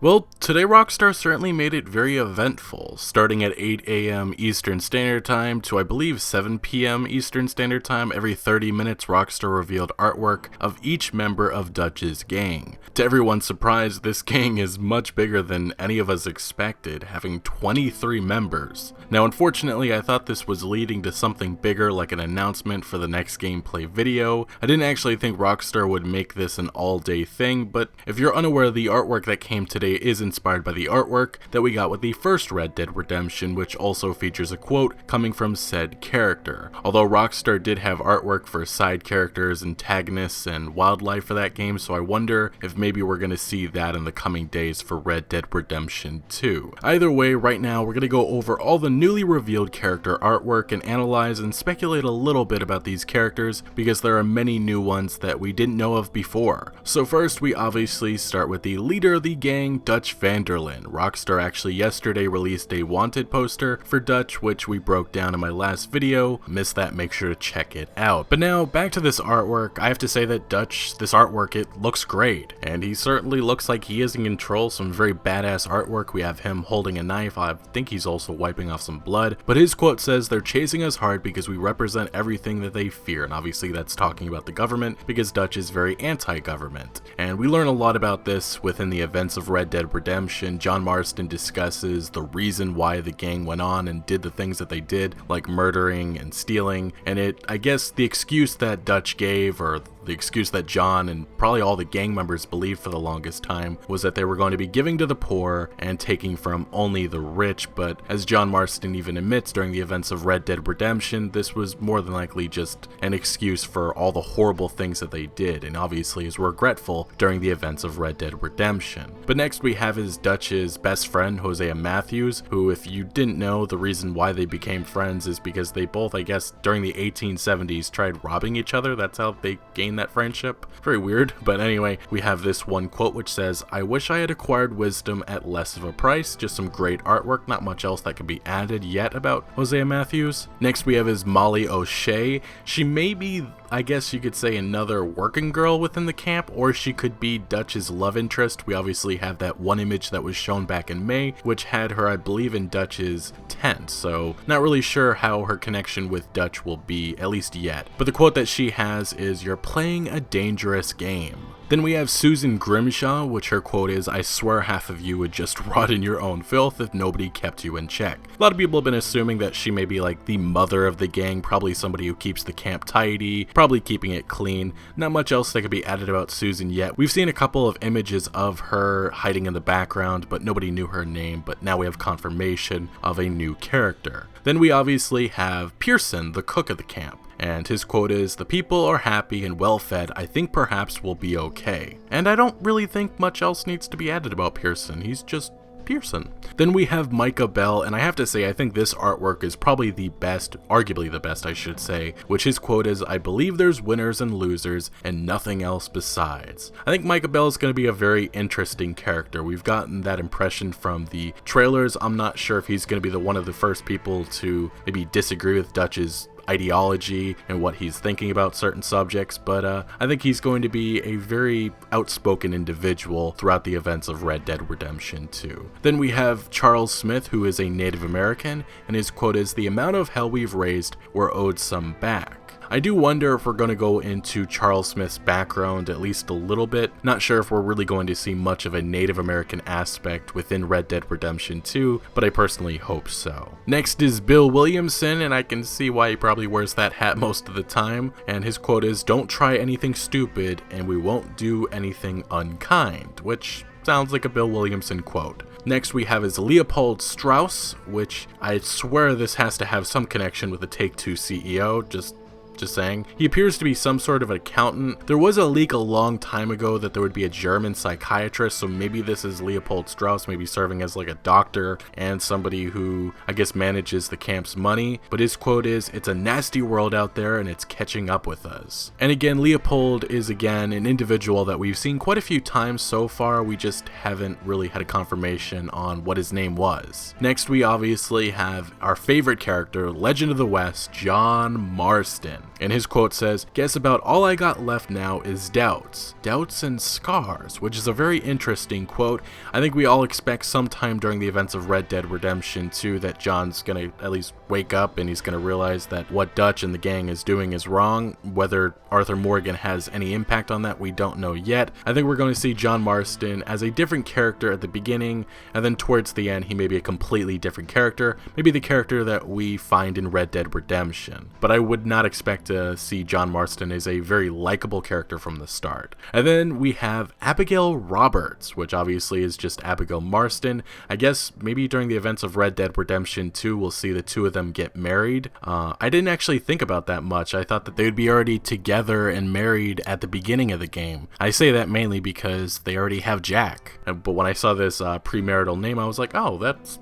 Well, today Rockstar certainly made it very eventful, starting at 8 a.m. Eastern Standard Time to I believe 7 p.m. Eastern Standard Time. Every 30 minutes, Rockstar revealed artwork of each member of Dutch's gang. To everyone's surprise, this gang is much bigger than any of us expected, having 23 members. Now, unfortunately, I thought this was leading to something bigger like an announcement for the next gameplay video. I didn't actually think Rockstar would make this an all-day thing, but if you're unaware, the artwork that came today is inspired by the artwork that we got with the first Red Dead Redemption, which also features a quote coming from said character. Although Rockstar did have artwork for side characters, antagonists, and wildlife for that game, so I wonder if maybe we're going to see that in the coming days for Red Dead Redemption 2. Either way, right now we're going to go over all the newly revealed character artwork and analyze and speculate a little bit about these characters because there are many new ones that we didn't know of before. So first, we obviously start with the leader of the gang, Dutch Vanderlyn. Rockstar actually yesterday released a wanted poster for Dutch, which we broke down in my last video. Missed that, make sure to check it out. But now back to this artwork. I have to say that Dutch, this artwork, it looks great, and he certainly looks like he is in control. Some very badass artwork. We have him holding a knife. I think he's also wiping off some blood, but his quote says, "They're chasing us hard because we represent everything that they fear," and obviously that's talking about the government because Dutch is very anti-government. And we learn a lot about this within the events of Red Dead Redemption. Shawn Marston discusses the reason why the gang went on and did the things that they did, like murdering and stealing, and I guess the excuse that Dutch gave, or the excuse that John and probably all the gang members believed for the longest time, was that they were going to be giving to the poor and taking from only the rich. But as John Marston even admits during the events of Red Dead Redemption, this was more than likely just an excuse for all the horrible things that they did, and obviously is regretful during the events of Red Dead Redemption. But next we have his Dutch's best friend, Hosea Matthews, who, if you didn't know, the reason why they became friends is because they both, I guess, during the 1870s tried robbing each other. That's how they gained that friendship. Very weird. But anyway, we have this one quote which says, "I wish I had acquired wisdom at less of a price." Just some great artwork, not much else that could be added yet about Hosea Matthews. Next we have his Molly OShea. She may be, I guess you could say, another working girl within the camp, or she could be Dutch's love interest. We obviously have that one image that was shown back in May, which had her, I believe, in Dutch's tent, so not really sure how her connection with Dutch will be, at least yet. But the quote that she has is, "You're playing a dangerous game." Then we have Susan Grimshaw, which her quote is, "I swear half of you would just rot in your own filth if nobody kept you in check." A lot of people have been assuming that she may be like the mother of the gang, probably somebody who keeps the camp tidy, probably keeping it clean. Not much else that could be added about Susan yet. We've seen a couple of images of her hiding in the background, but nobody knew her name, but now we have confirmation of a new character. Then we obviously have Pearson, the cook of the camp. And his quote is, "The people are happy and well fed. I think perhaps we'll be okay." And I don't really think much else needs to be added about Pearson. He's just Pearson. Then we have Micah Bell, and I have to say I think this artwork is probably the best, arguably the best I should say, which his quote is, "I believe there's winners and losers and nothing else besides." I think Micah Bell is going to be a very interesting character. We've gotten that impression from the trailers. I'm not sure if he's going to be one of the first people to maybe disagree with Dutch's ideology and what he's thinking about certain subjects, but I think he's going to be a very outspoken individual throughout the events of Red Dead Redemption 2. Then we have Charles Smith, who is a Native American, and his quote is, "The amount of hell we've raised, we're owed some back." I do wonder if we're going to go into Charles Smith's background at least a little bit. Not sure if we're really going to see much of a Native American aspect within Red Dead Redemption 2, but I personally hope so. Next is Bill Williamson, and I can see why he probably wears that hat most of the time, and his quote is, "Don't try anything stupid, and we won't do anything unkind," which sounds like a Bill Williamson quote. Next we have his Leopold Strauss, which I swear this has to have some connection with the Take-Two CEO, just saying. He appears to be some sort of an accountant. There was a leak a long time ago that there would be a German psychiatrist, so maybe this is Leopold Strauss, maybe serving as like a doctor and somebody who, I guess, manages the camp's money. But his quote is, "It's a nasty world out there and it's catching up with us." And again, Leopold is again an individual that we've seen quite a few times so far. We just haven't really had a confirmation on what his name was. Next we obviously have our favorite character, Legend of the West, John Marston. And his quote says, "Guess about all I got left now is doubts. Doubts and scars," which is a very interesting quote. I think we all expect sometime during the events of Red Dead Redemption 2 that John's gonna at least wake up and he's gonna realize that what Dutch and the gang is doing is wrong. Whether Arthur Morgan has any impact on that, we don't know yet. I think we're going to see John Marston as a different character at the beginning, and then towards the end he may be a completely different character, maybe the character that we find in Red Dead Redemption. But I would not expect to see John Marston as a very likable character from the start. And then we have Abigail Roberts, which obviously is just Abigail Marston. I guess maybe during the events of Red Dead Redemption 2 we'll see the two of them get married. I didn't actually think about that much. I thought that they would be already together and married at the beginning of the game. I say that mainly because they already have Jack. But when I saw this premarital name, I was like, oh, that's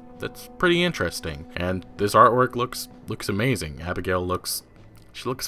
pretty interesting. And this artwork looks amazing. Abigail looks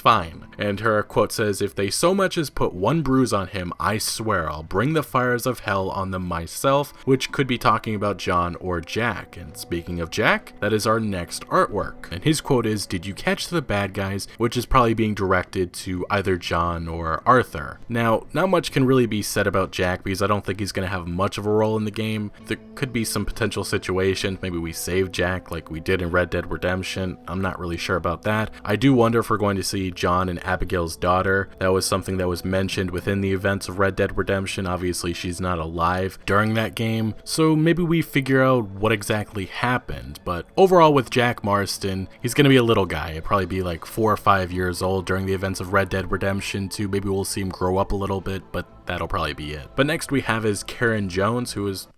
fine. And her quote says, "If they so much as put one bruise on him, I swear I'll bring the fires of hell on them myself," which could be talking about John or Jack. And speaking of Jack, that is our next artwork. And his quote is, "Did you catch the bad guys?" which is probably being directed to either John or Arthur. Now, not much can really be said about Jack because I don't think he's going to have much of a role in the game. There could be some potential situations. Maybe we save Jack like we did in Red Dead Redemption. I'm not really sure about that. I do wonder if we're going to see John and Abigail's daughter. That was something that was mentioned within the events of Red Dead Redemption. Obviously she's not alive during that game, so maybe we figure out what exactly happened. But overall with Jack Marston, he's gonna be a little guy. He'll probably be like 4 or 5 years old during the events of Red Dead Redemption 2. Maybe we'll see him grow up a little bit, but that'll probably be it. But next we have is Karen Jones, who is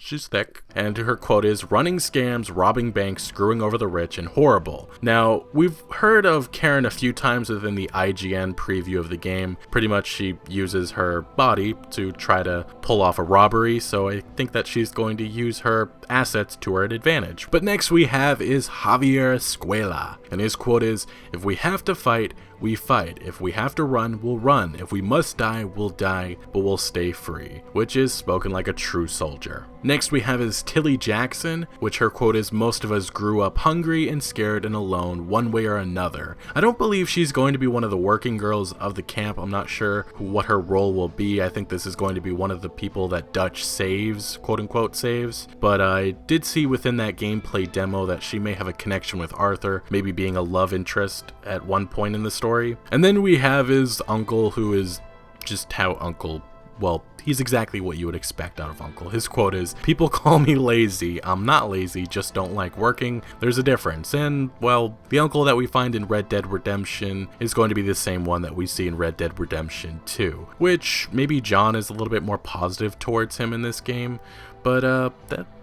she's thick, and her quote is, "Running scams, robbing banks, screwing over the rich, and horrible." Now, we've heard of Karen a few times within the IGN preview of the game. Pretty much she uses her body to try to pull off a robbery, so I think that she's going to use her assets to her advantage. But next we have is Xavier Escala, and his quote is, "If we have to fight, we fight. If we have to run, we'll run. If we must die, we'll die, but we'll stay free," which is spoken like a true soldier. Next we have is Tilly Jackson, which her quote is, "Most of us grew up hungry and scared and alone one way or another." I don't believe she's going to be one of the working girls of the camp. I'm not sure what her role will be. I think this is going to be one of the people that Dutch saves, quote unquote saves. But I did see within that gameplay demo that she may have a connection with Arthur, maybe being a love interest at one point in the story. And then we have his uncle, who is just how Uncle, well, he's exactly what you would expect out of Uncle. His quote is, "People call me lazy. I'm not lazy, just don't like working. There's a difference." And, well, the uncle that we find in Red Dead Redemption is going to be the same one that we see in Red Dead Redemption 2, which maybe John is a little bit more positive towards him in this game. But,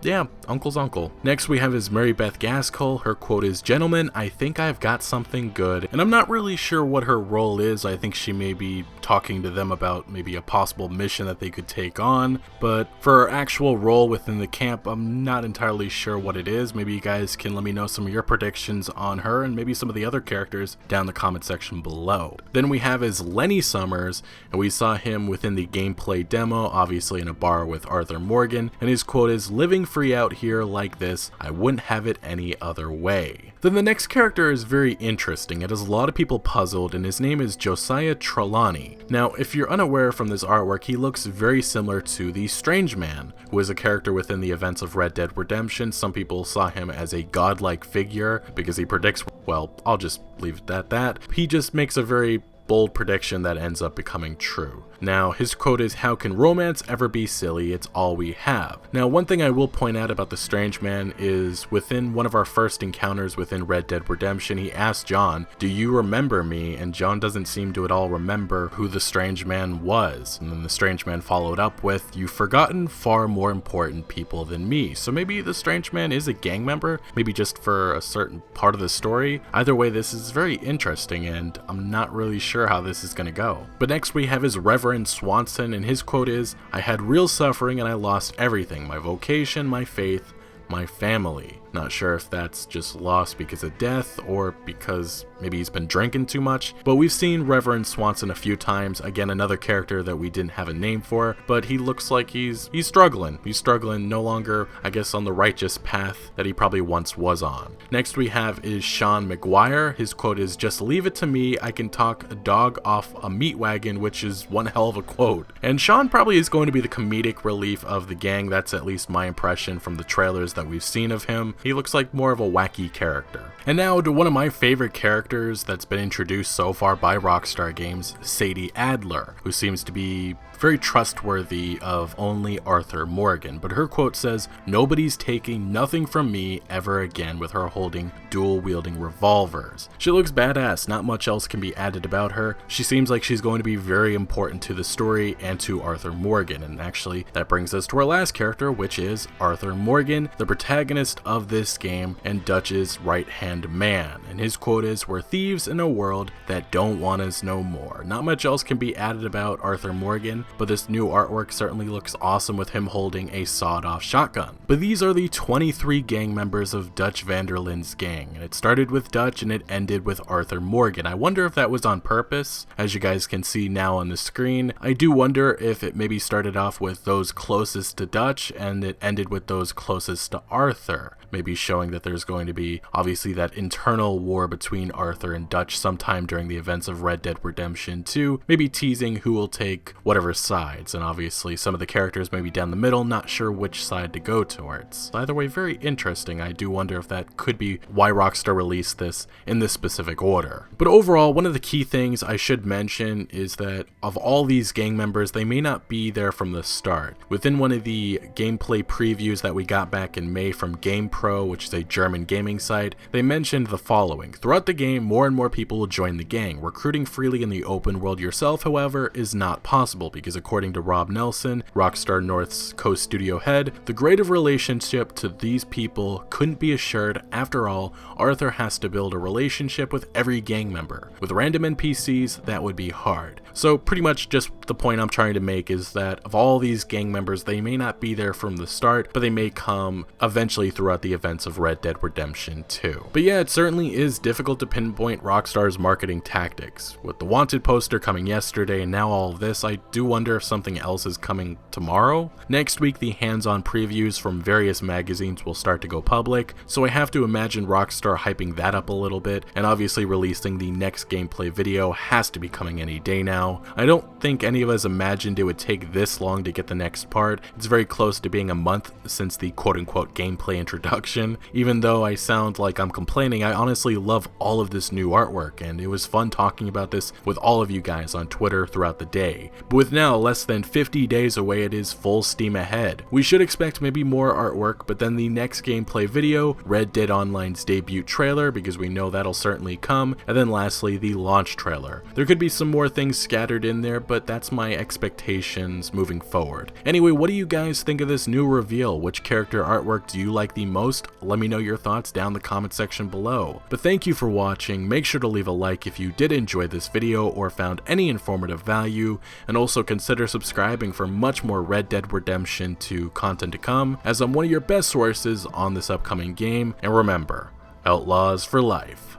yeah, Uncle's uncle. Next we have is Mary Beth Gaskell. Her quote is, "Gentlemen, I think I've got something good." And I'm not really sure what her role is. I think she may be talking to them about maybe a possible mission that they could take on. But for her actual role within the camp, I'm not entirely sure what it is. Maybe you guys can let me know some of your predictions on her and maybe some of the other characters down in the comment section below. Then we have is Lenny Summers, and we saw him within the gameplay demo, obviously in a bar with Arthur Morgan. And his quote is, "Living free out here like this, I wouldn't have it any other way." Then the next character is very interesting. It has a lot of people puzzled, and his name is Josiah Trelawney. Now, if you're unaware from this artwork, he looks very similar to the Strange Man, who is a character within the events of Red Dead Redemption. Some people saw him as a godlike figure because he predicts, well, I'll just leave it at that. He just makes a very bold prediction that ends up becoming true. Now, his quote is, "How can romance ever be silly? It's all we have." Now, one thing I will point out about the Strange Man is within one of our first encounters within Red Dead Redemption, he asked John, "Do you remember me?" And John doesn't seem to at all remember who the Strange Man was. And then the Strange Man followed up with, "You've forgotten far more important people than me." So maybe the Strange Man is a gang member, maybe just for a certain part of the story. Either way, this is very interesting, and I'm not really sure how this is going to go. But next we have his Reverend Swanson, and his quote is, "I had real suffering and I lost everything, my vocation, my faith, my family." Not sure if that's just lost because of death or because maybe he's been drinking too much. But we've seen Reverend Swanson a few times, again another character that we didn't have a name for, but he looks like he's struggling. He's struggling, no longer, I guess, on the righteous path that he probably once was on. Next we have is Shawn Maguire. His quote is, "Just leave it to me, I can talk a dog off a meat wagon," which is one hell of a quote. And Shawn probably is going to be the comedic relief of the gang. That's at least my impression from the trailers that we've seen of him. He looks like more of a wacky character. And now to one of my favorite characters that's been introduced so far by Rockstar Games, Sadie Adler, who seems to be very trustworthy of only Arthur Morgan, but her quote says, "Nobody's taking nothing from me ever again," with her holding dual-wielding revolvers. She looks badass, not much else can be added about her. She seems like she's going to be very important to the story and to Arthur Morgan, and actually that brings us to our last character, which is Arthur Morgan, the protagonist of this game and Dutch's right-hand man, and his quote is, "We're thieves in a world that don't want us no more." Not much else can be added about Arthur Morgan, but this new artwork certainly looks awesome with him holding a sawed-off shotgun. But these are the 23 gang members of Dutch Vanderlyn's gang, and it started with Dutch and it ended with Arthur Morgan. I wonder if that was on purpose. As you guys can see now on the screen, I do wonder if it maybe started off with those closest to Dutch and it ended with those closest to Arthur, maybe showing that there's going to be obviously that internal war between Arthur and Dutch sometime during the events of Red Dead Redemption 2, maybe teasing who will take whatever sides, and obviously some of the characters may be down the middle, not sure which side to go towards. Either way, very interesting. I do wonder if that could be why Rockstar released this in this specific order. But overall, one of the key things I should mention is that of all these gang members, they may not be there from the start. Within one of the gameplay previews that we got back in May from GamePro, which is a German gaming site, they mentioned the following: "Throughout the game, more and more people will join the gang. Recruiting freely in the open world yourself, however, is not possible because according to Rob Nelson, Rockstar North's co-studio head, the grade of relationship to these people couldn't be assured. After all, Arthur has to build a relationship with every gang member. With random NPCs, that would be hard." So pretty much just the point I'm trying to make is that of all these gang members, they may not be there from the start, but they may come eventually throughout the events of Red Dead Redemption 2. But yeah, it certainly is difficult to pinpoint Rockstar's marketing tactics. With the Wanted poster coming yesterday and now all of this, I do wonder if something else is coming tomorrow. Next week, the hands-on previews from various magazines will start to go public, so I have to imagine Rockstar hyping that up a little bit, and obviously releasing the next gameplay video has to be coming any day now. I don't think any of us imagined it would take this long to get the next part. It's very close to being a month since the quote-unquote gameplay introduction. Even though I sound like I'm complaining, I honestly love all of this new artwork, and it was fun talking about this with all of you guys on Twitter throughout the day. But with now less than 50 days away, it is full steam ahead. We should expect maybe more artwork, but then the next gameplay video, Red Dead Online's debut trailer, because we know that'll certainly come, and then lastly, the launch trailer. There could be some more things scattered in there, but that's my expectations moving forward. Anyway, what do you guys think of this new reveal? Which character artwork do you like the most? Let me know your thoughts down in the comment section below. But thank you for watching. Make sure to leave a like if you did enjoy this video or found any informative value, and also consider subscribing for much more Red Dead Redemption 2 content to come, as I'm one of your best sources on this upcoming game. And remember, Outlaws for life.